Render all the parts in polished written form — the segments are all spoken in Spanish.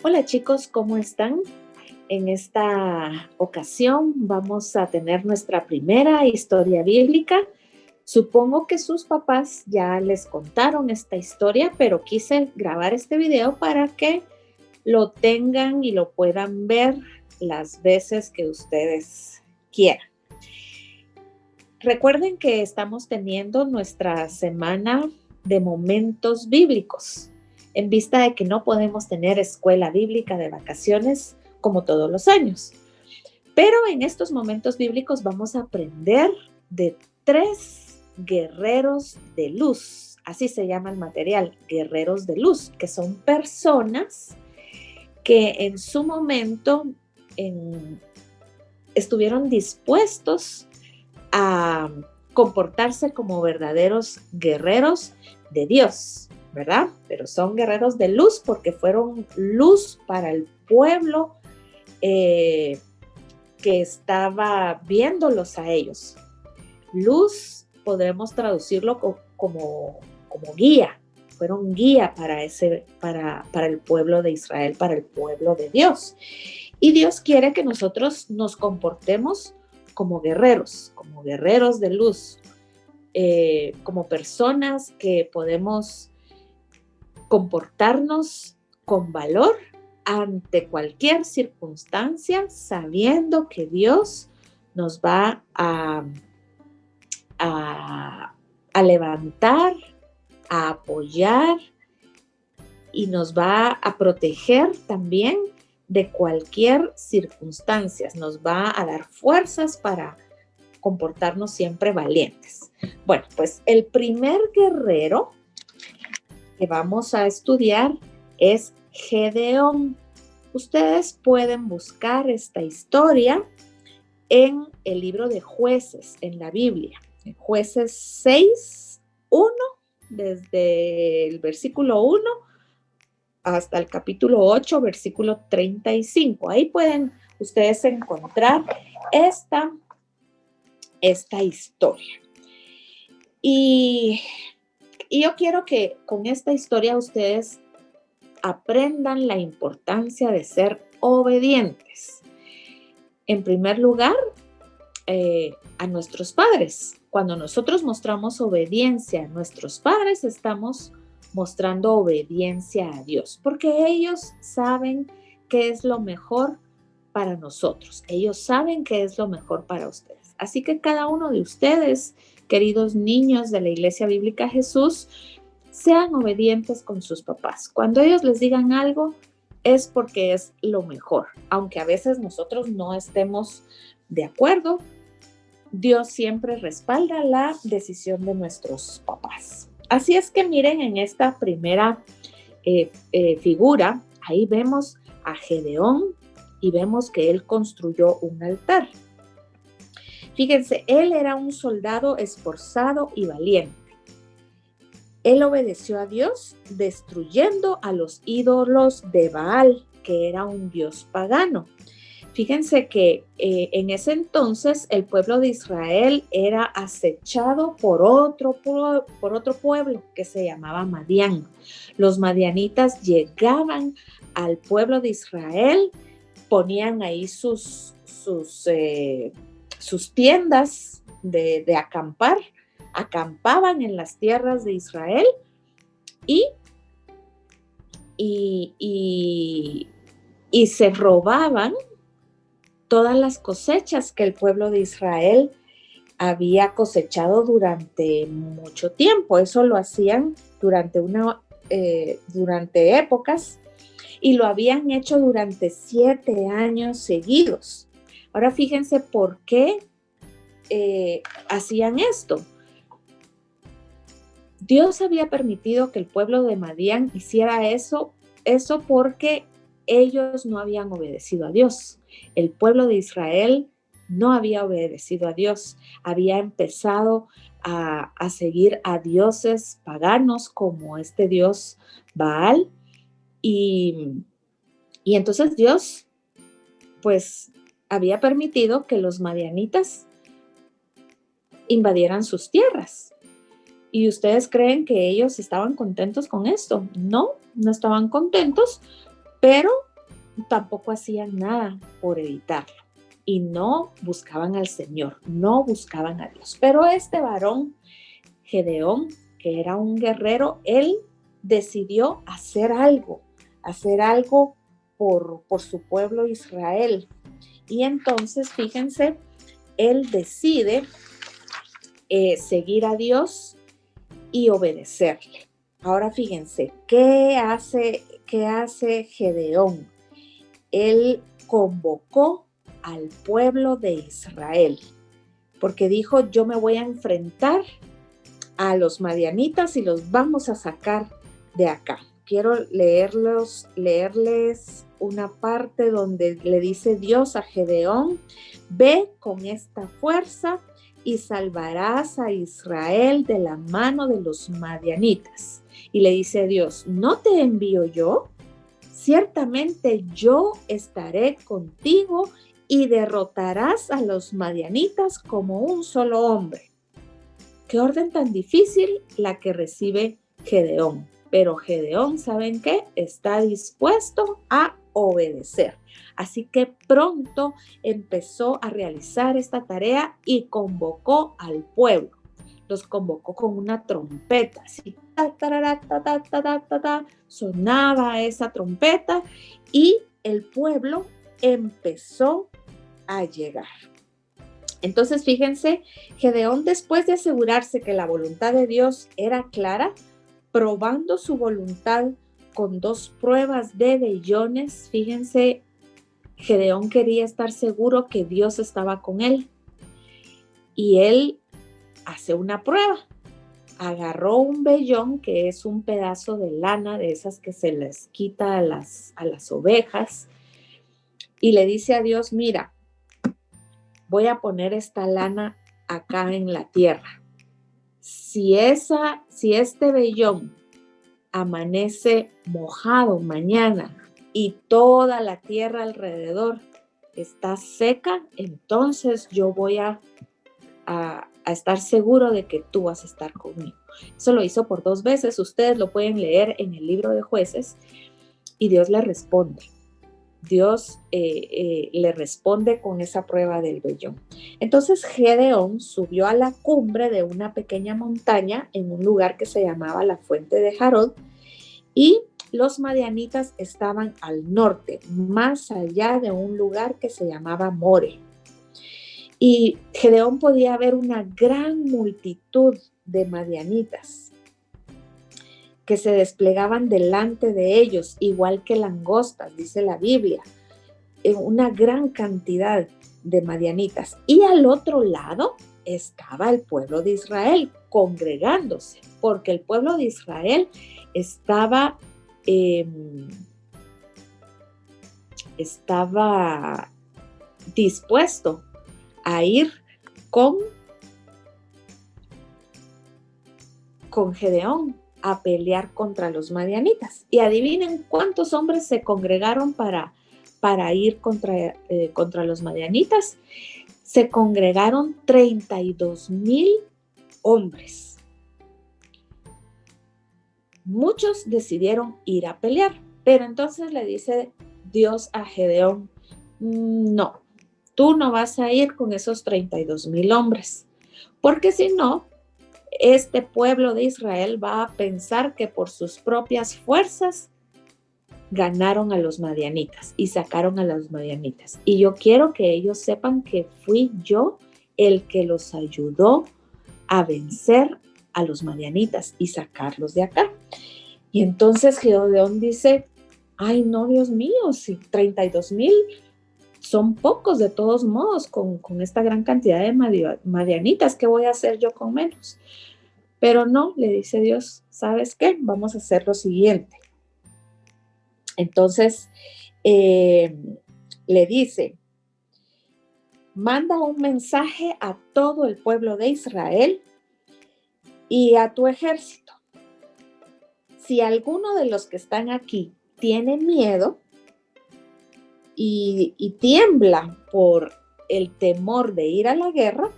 Hola chicos, ¿cómo están? En esta ocasión vamos a tener nuestra primera historia bíblica. Supongo que sus papás ya les contaron esta historia, pero quise grabar este video para que lo tengan y lo puedan ver las veces que ustedes quieran. Recuerden que estamos teniendo nuestra semana de momentos bíblicos, en vista de que no podemos tener escuela bíblica de vacaciones como todos los años. Pero en estos momentos bíblicos vamos a aprender de 3 guerreros de luz. Así se llama el material, guerreros de luz, que son personas que en su momento estuvieron dispuestos a comportarse como verdaderos guerreros de Dios, ¿verdad? Pero son guerreros de luz porque fueron luz para el pueblo que estaba viéndolos a ellos. Luz podremos traducirlo como guía. Fueron guía para el pueblo de Israel, para el pueblo de Dios. Y Dios quiere que nosotros nos comportemos como guerreros de luz, como personas que podemos comportarnos con valor ante cualquier circunstancia, sabiendo que Dios nos va a levantar, a apoyar y nos va a proteger también de cualquier circunstancia, nos va a dar fuerzas para comportarnos siempre valientes. Bueno, pues el primer guerrero que vamos a estudiar es Gedeón. Ustedes pueden buscar esta historia en el libro de Jueces, en la Biblia, en Jueces 6, 1, desde el versículo 1 hasta el capítulo 8, versículo 35. Ahí pueden ustedes encontrar esta historia. Y yo quiero que con esta historia ustedes aprendan la importancia de ser obedientes. En primer lugar, a nuestros padres. Cuando nosotros mostramos obediencia a nuestros padres, estamos mostrando obediencia a Dios, porque ellos saben qué es lo mejor para nosotros. Ellos saben qué es lo mejor para ustedes. Así que cada uno de ustedes, queridos niños de la Iglesia Bíblica Jesús, sean obedientes con sus papás. Cuando ellos les digan algo, es porque es lo mejor. Aunque a veces nosotros no estemos de acuerdo, Dios siempre respalda la decisión de nuestros papás. Así es que miren en esta primera figura, ahí vemos a Gedeón y vemos que él construyó un altar. Fíjense, él era un soldado esforzado y valiente. Él obedeció a Dios destruyendo a los ídolos de Baal, que era un dios pagano. Fíjense que en ese entonces el pueblo de Israel era acechado por otro pueblo que se llamaba Madián. Los madianitas llegaban al pueblo de Israel, ponían ahí sus tiendas de acampar, acampaban en las tierras de Israel y se robaban todas las cosechas que el pueblo de Israel había cosechado durante mucho tiempo. Eso lo hacían durante épocas y lo habían hecho durante 7 años seguidos. Ahora fíjense por qué hacían esto. Dios había permitido que el pueblo de Madián hiciera eso porque ellos no habían obedecido a Dios. El pueblo de Israel no había obedecido a Dios, había empezado a seguir a dioses paganos como este dios Baal, y entonces Dios pues había permitido que los madianitas invadieran sus tierras. ¿Y ustedes creen que ellos estaban contentos con esto? No, no estaban contentos, pero tampoco hacían nada por evitarlo. Y no buscaban al Señor, no buscaban a Dios. Pero este varón, Gedeón, que era un guerrero, él decidió hacer algo por su pueblo Israel. Y entonces, fíjense, él decide seguir a Dios y obedecerle. Ahora fíjense, ¿qué hace Gedeón? Él convocó al pueblo de Israel, porque dijo, yo me voy a enfrentar a los madianitas y los vamos a sacar de acá. Quiero leerles una parte donde le dice Dios a Gedeón, ve con esta fuerza y salvarás a Israel de la mano de los madianitas. Y le dice Dios, ¿no te envío yo? Ciertamente yo estaré contigo y derrotarás a los madianitas como un solo hombre. Qué orden tan difícil la que recibe Gedeón. Pero Gedeón, ¿saben qué? Está dispuesto a obedecer. Así que pronto empezó a realizar esta tarea y convocó al pueblo. Los convocó con una trompeta. Así, sonaba esa trompeta y el pueblo empezó a llegar. Entonces, fíjense, Gedeón, después de asegurarse que la voluntad de Dios era clara, probando su voluntad con 2 pruebas de vellones, fíjense, Gedeón quería estar seguro que Dios estaba con él. Y él hace una prueba. Agarró un vellón, que es un pedazo de lana, de esas que se les quita a las ovejas, y le dice a Dios, mira, voy a poner esta lana acá en la tierra. Si este vellón amanece mojado mañana y toda la tierra alrededor está seca, entonces yo voy a estar seguro de que tú vas a estar conmigo. Eso lo hizo por 2 veces. Ustedes lo pueden leer en el libro de Jueces y Dios le responde. Dios le responde con esa prueba del vellón. Entonces Gedeón subió a la cumbre de una pequeña montaña en un lugar que se llamaba la Fuente de Jarod y los madianitas estaban al norte, más allá de un lugar que se llamaba More. Y Gedeón podía ver una gran multitud de madianitas que se desplegaban delante de ellos, igual que langostas, dice la Biblia, una gran cantidad de madianitas. Y al otro lado estaba el pueblo de Israel congregándose, porque el pueblo de Israel estaba dispuesto a ir con Gedeón a pelear contra los madianitas. Y adivinen cuántos hombres se congregaron para ir contra los madianitas. Se congregaron 32,000 hombres. Muchos decidieron ir a pelear, pero entonces le dice Dios a Gedeón, no, tú no vas a ir con esos 32,000 hombres, porque si no, este pueblo de Israel va a pensar que por sus propias fuerzas ganaron a los madianitas y sacaron a los madianitas. Y yo quiero que ellos sepan que fui yo el que los ayudó a vencer a los madianitas y sacarlos de acá. Y entonces Gedeón dice, ay no, Dios mío, si 32,000 son pocos de todos modos con esta gran cantidad de madianitas, ¿qué voy a hacer yo con menos? Pero no, le dice Dios, ¿sabes qué? Vamos a hacer lo siguiente. Entonces, le dice, manda un mensaje a todo el pueblo de Israel y a tu ejército. Si alguno de los que están aquí tiene miedo y tiembla por el temor de ir a la guerra,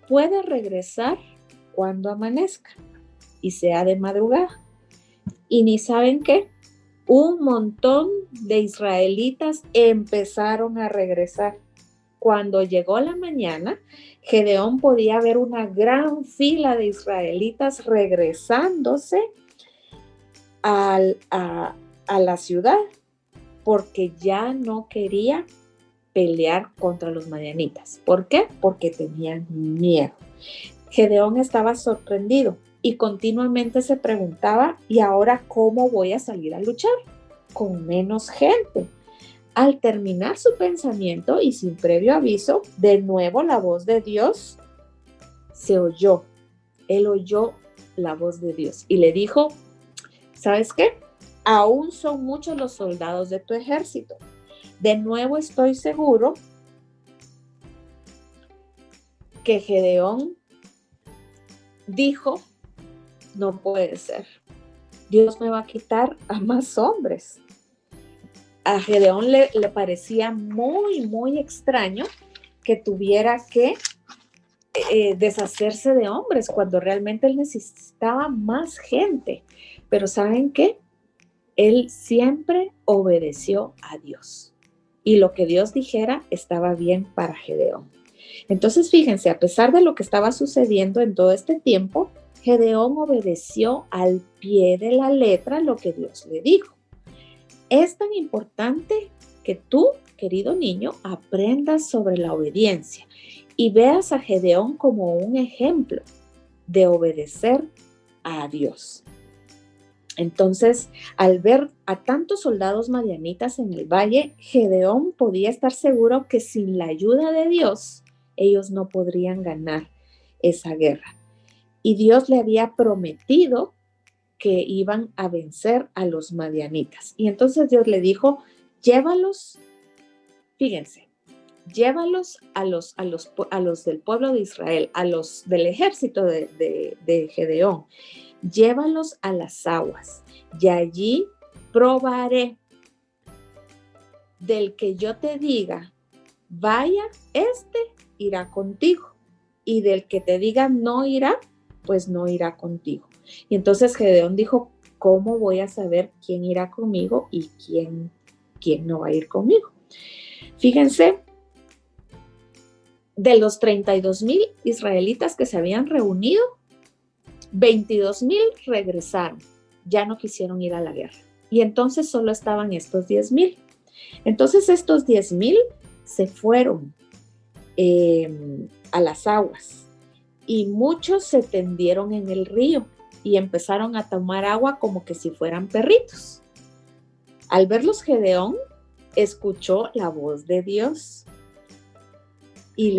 puede regresar cuando amanezca y sea de madrugada. Y ni saben qué, un montón de israelitas empezaron a regresar. Cuando llegó la mañana, Gedeón podía ver una gran fila de israelitas regresándose a la ciudad porque ya no quería pelear contra los madianitas. ¿Por qué? Porque tenían miedo. Gedeón estaba sorprendido y continuamente se preguntaba, ¿y ahora cómo voy a salir a luchar? Con menos gente. Al terminar su pensamiento y sin previo aviso, de nuevo la voz de Dios se oyó. Él oyó la voz de Dios y le dijo, ¿sabes qué? Aún son muchos los soldados de tu ejército. De nuevo estoy seguro que Gedeón dijo, no puede ser. Dios me va a quitar a más hombres. A Gedeón le parecía muy, muy extraño que tuviera que deshacerse de hombres cuando realmente él necesitaba más gente. Pero ¿saben qué? Él siempre obedeció a Dios. Y lo que Dios dijera estaba bien para Gedeón. Entonces, fíjense, a pesar de lo que estaba sucediendo en todo este tiempo, Gedeón obedeció al pie de la letra lo que Dios le dijo. Es tan importante que tú, querido niño, aprendas sobre la obediencia y veas a Gedeón como un ejemplo de obedecer a Dios. Entonces, al ver a tantos soldados madianitas en el valle, Gedeón podía estar seguro que sin la ayuda de Dios, ellos no podrían ganar esa guerra. Y Dios le había prometido que iban a vencer a los madianitas. Y entonces Dios le dijo, llévalos, fíjense, llévalos a los del pueblo de Israel, a los del ejército de Gedeón, llévalos a las aguas y allí probaré. Del que yo te diga, vaya, este irá contigo. Y del que te diga no irá, pues no irá contigo. Y entonces Gedeón dijo, ¿cómo voy a saber quién irá conmigo y quién no va a ir conmigo? Fíjense, de los 32,000 israelitas que se habían reunido, 22,000 regresaron, ya no quisieron ir a la guerra. Y entonces solo estaban estos 10,000. Entonces estos 10,000 se fueron a las aguas y muchos se tendieron en el río y empezaron a tomar agua como que si fueran perritos. Al verlos, Gedeón escuchó la voz de Dios y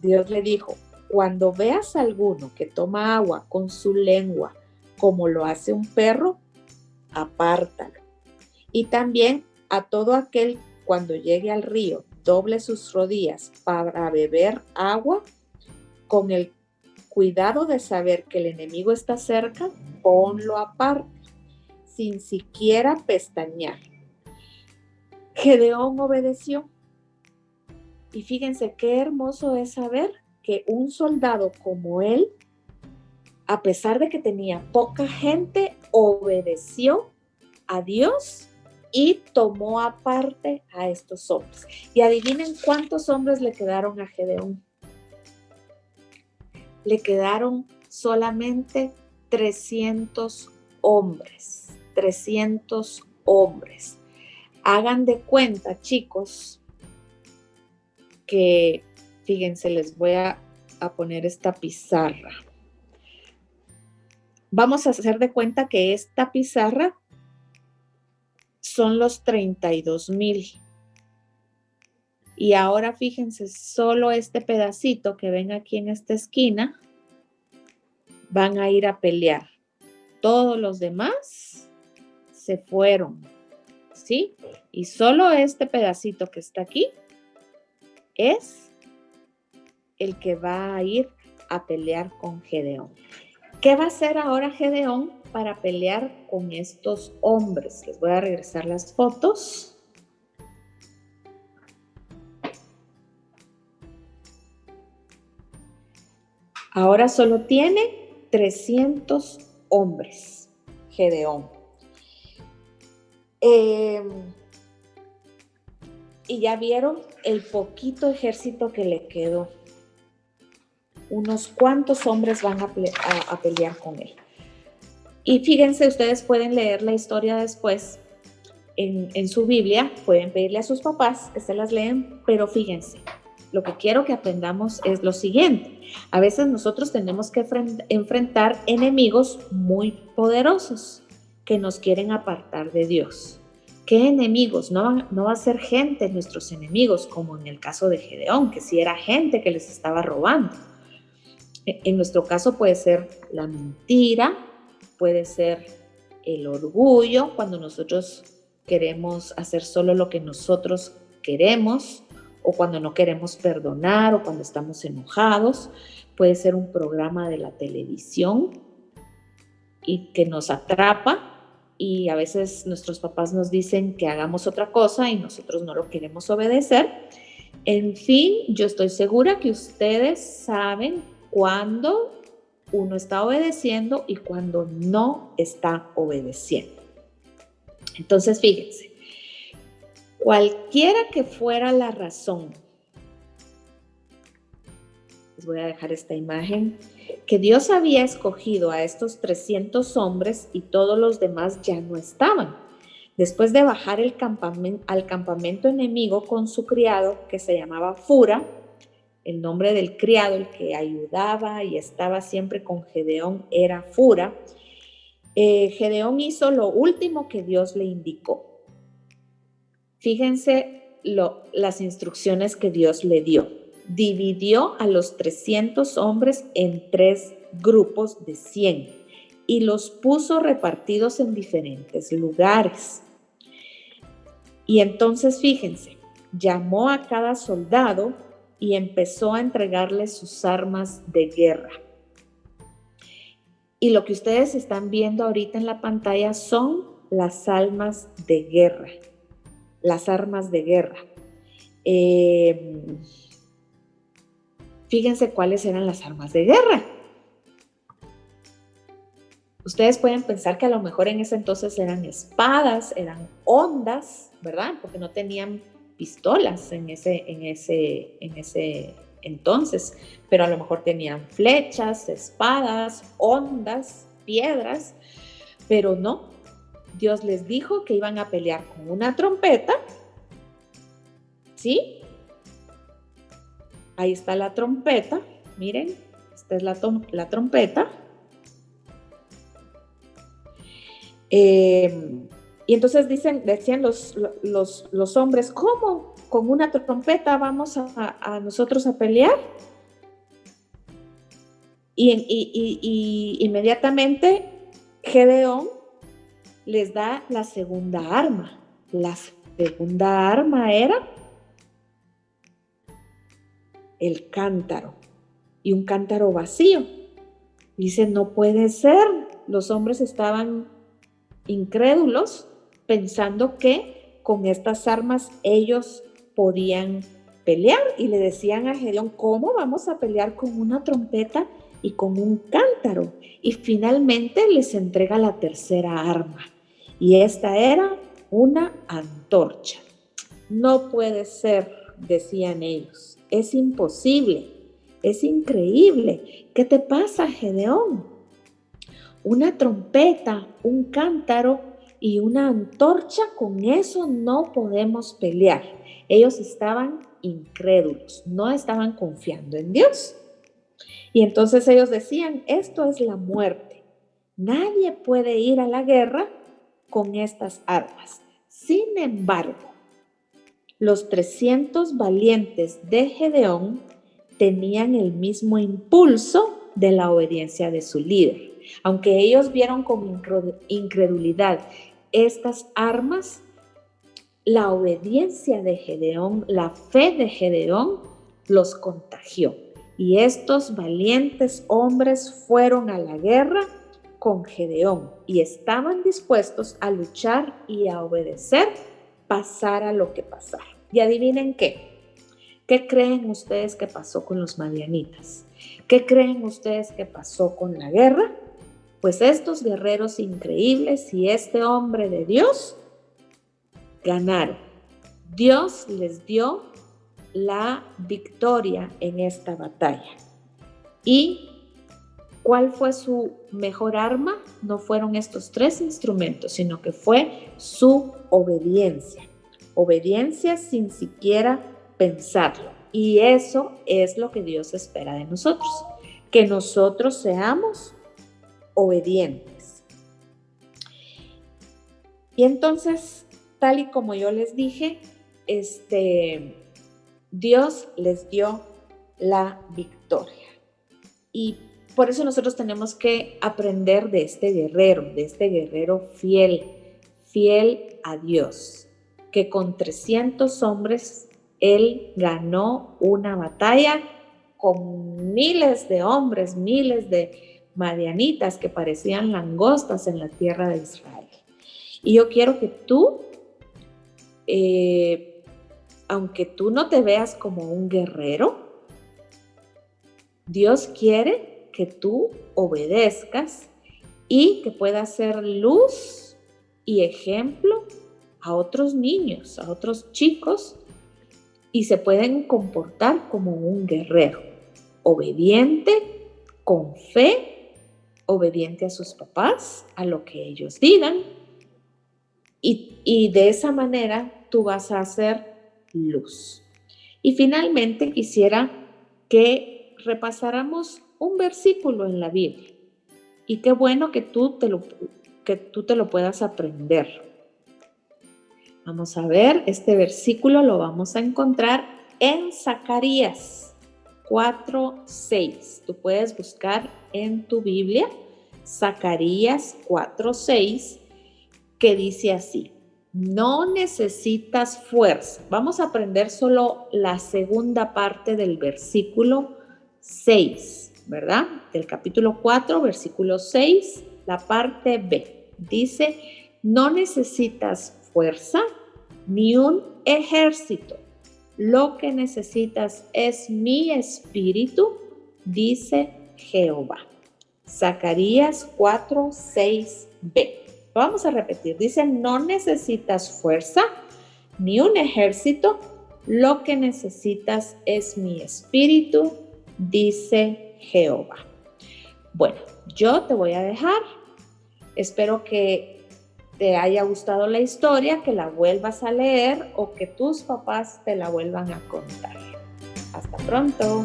Dios le dijo, cuando veas a alguno que toma agua con su lengua como lo hace un perro, apártalo. Y también a todo aquel cuando llegue al río, doble sus rodillas para beber agua, con el cuidado de saber que el enemigo está cerca, ponlo aparte, sin siquiera pestañear. Gedeón obedeció. Y fíjense qué hermoso es saber que un soldado como él, a pesar de que tenía poca gente, obedeció a Dios y tomó aparte a estos hombres. Y adivinen cuántos hombres le quedaron a Gedeón. Le quedaron solamente 300 hombres. 300 hombres. Hagan de cuenta, chicos, que, fíjense, les voy a poner esta pizarra. Vamos a hacer de cuenta que esta pizarra son los 32,000. Y ahora fíjense, solo este pedacito que ven aquí en esta esquina van a ir a pelear. Todos los demás se fueron, ¿sí? Y solo este pedacito que está aquí es el que va a ir a pelear con Gedeón. ¿Qué va a hacer ahora Gedeón para pelear con estos hombres? Les voy a regresar las fotos. Ahora solo tiene 300 hombres, Gedeón. Eh, y ya vieron el poquito ejército que le quedó. Unos cuantos hombres van a pelear con él. Y fíjense, ustedes pueden leer la historia después en su Biblia, pueden pedirle a sus papás que se las leen, pero fíjense, lo que quiero que aprendamos es lo siguiente. A veces nosotros tenemos que enfrentar enemigos muy poderosos que nos quieren apartar de Dios. ¿Qué enemigos? No va a ser gente nuestros enemigos, como en el caso de Gedeón, que sí era gente que les estaba robando. En nuestro caso puede ser la mentira, puede ser el orgullo, cuando nosotros queremos hacer solo lo que nosotros queremos, o cuando no queremos perdonar, o cuando estamos enojados. Puede ser un programa de la televisión y que nos atrapa, y a veces nuestros papás nos dicen que hagamos otra cosa y nosotros no lo queremos obedecer. En fin, yo estoy segura que ustedes saben cuándo uno está obedeciendo y cuándo no está obedeciendo. Entonces, fíjense, cualquiera que fuera la razón, les voy a dejar esta imagen, que Dios había escogido a estos 300 hombres y todos los demás ya no estaban. Después de bajar al campamento enemigo con su criado, que se llamaba Fura, el nombre del criado, el que ayudaba y estaba siempre con Gedeón, era Fura. Gedeón hizo lo último que Dios le indicó. Fíjense las instrucciones que Dios le dio. Dividió a los 300 hombres en 3 grupos de 100 y los puso repartidos en diferentes lugares. Y entonces, fíjense, llamó a cada soldado y empezó a entregarles sus armas de guerra. Y lo que ustedes están viendo ahorita en la pantalla son las armas de guerra. Las armas de guerra. Fíjense cuáles eran las armas de guerra. Ustedes pueden pensar que a lo mejor en ese entonces eran espadas, eran hondas, ¿verdad? Porque no tenían pistolas en ese entonces, pero a lo mejor tenían flechas, espadas, hondas, piedras, pero no. Dios les dijo que iban a pelear con una trompeta, ¿sí? Ahí está la trompeta, miren, esta es la trompeta. Y entonces decían los hombres, ¿cómo? ¿Con una trompeta vamos a nosotros a pelear? Y inmediatamente Gedeón les da la segunda arma. La segunda arma era el cántaro, y un cántaro vacío. Dicen, no puede ser. Los hombres estaban incrédulos, pensando que con estas armas ellos podían pelear, y le decían a Gedeón, ¿cómo vamos a pelear con una trompeta y con un cántaro? Y finalmente les entrega la tercera arma, y esta era una antorcha. No puede ser, decían ellos, es imposible, es increíble. ¿Qué te pasa, Gedeón? Una trompeta, un cántaro y una antorcha, con eso no podemos pelear. Ellos estaban incrédulos, no estaban confiando en Dios. Y entonces ellos decían, esto es la muerte. Nadie puede ir a la guerra con estas armas. Sin embargo, los 300 valientes de Gedeón tenían el mismo impulso de la obediencia de su líder. Aunque ellos vieron con incredulidad estas armas, la obediencia de Gedeón, la fe de Gedeón los contagió. Y estos valientes hombres fueron a la guerra con Gedeón y estaban dispuestos a luchar y a obedecer, pasara lo que pasara. Y adivinen qué. ¿Qué creen ustedes que pasó con los madianitas? ¿Qué creen ustedes que pasó con la guerra? Pues estos guerreros increíbles y este hombre de Dios ganaron. Dios les dio la victoria en esta batalla. ¿Y cuál fue su mejor arma? No fueron estos 3 instrumentos, sino que fue su obediencia. Obediencia sin siquiera pensarlo. Y eso es lo que Dios espera de nosotros, que nosotros seamos obedientes. Y entonces, tal y como yo les dije, Dios les dio la victoria. Y por eso nosotros tenemos que aprender de este guerrero fiel a Dios, que con 300 hombres él ganó una batalla con miles de hombres, miles de madianitas que parecían langostas en la tierra de Israel. Y yo quiero que tú, aunque tú no te veas como un guerrero, Dios quiere que tú obedezcas y que puedas ser luz y ejemplo a otros niños, a otros chicos, y se pueden comportar como un guerrero, obediente, con fe, obediente a sus papás, a lo que ellos digan, y de esa manera tú vas a hacer luz. Y finalmente quisiera que repasáramos un versículo en la Biblia, y qué bueno que tú te lo puedas aprender. Vamos a ver, este versículo lo vamos a encontrar en Zacarías 4:6. Tú puedes buscar en tu Biblia Zacarías 4:6, que dice así: no necesitas fuerza. Vamos a aprender solo la segunda parte del versículo 6, ¿verdad? Del capítulo 4, versículo 6, la parte B. Dice: no necesitas fuerza ni un ejército. Lo que necesitas es mi espíritu, dice Jehová. Zacarías 4:6b. Vamos a repetir. Dice: no necesitas fuerza ni un ejército. Lo que necesitas es mi espíritu, dice Jehová. Bueno, yo te voy a dejar. Espero que te haya gustado la historia, que la vuelvas a leer o que tus papás te la vuelvan a contar. Hasta pronto.